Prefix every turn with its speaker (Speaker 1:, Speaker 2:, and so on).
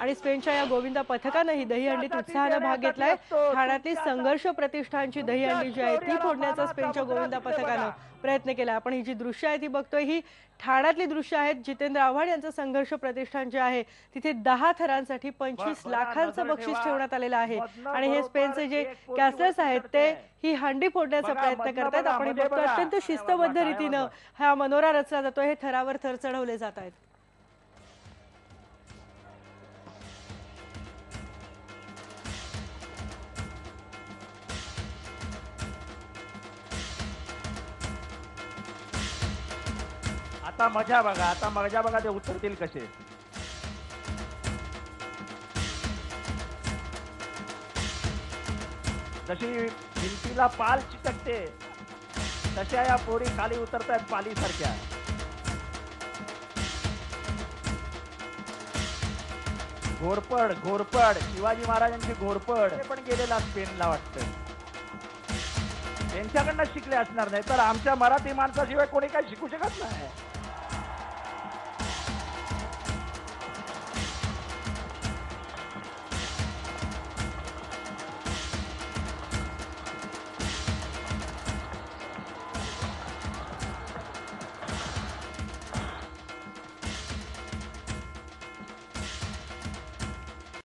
Speaker 1: आणि स्पेनच्या या गोविंदा पथकानंही दहीहंडीत उत्साहानं भाग घेतलाय। ठाण्यातली संघर्ष प्रतिष्ठानची दहीहंडी जी आहे ती फोडण्याचा स्पेनच्या गोविंदा पथकानं प्रयत्न केला। आपण ही जी दृश्य आहे ती बघतोय ही ठाण्यातली दृश्य आहेत। जितेंद्र आव्हाड यांचं संघर्ष प्रतिष्ठान जे आहे तिथे 10 थरांसाठी 25 लाखांचं बक्षीस ठेवण्यात आलेलं आहे आणि हे स्पेनचे जे कॅसलर्स आहेत ते ही हंडी फोडण्याचा प्रयत्न करतात। आपण बघतो अत्यंत शिस्तबद्ध रीतीनं हा मनोरा रचला जातोय। हे थरावर थर चढवले जात आहेत।
Speaker 2: आता मजा बघा, आता मजा बघा ते उतरतील कसे। जशी भिंतीला पाल चिकटते तशा या पोरी खाली उतरतात पाली सारख्या। घोरपड घोरपड शिवाजी महाराजांची घोरपड पण गेलेला स्पेनला वाटतं। त्यांच्याकडनं शिकले असणार, नाही तर आमच्या मराठी माणसाशिवाय कोणी काही शिकू शकत नाही।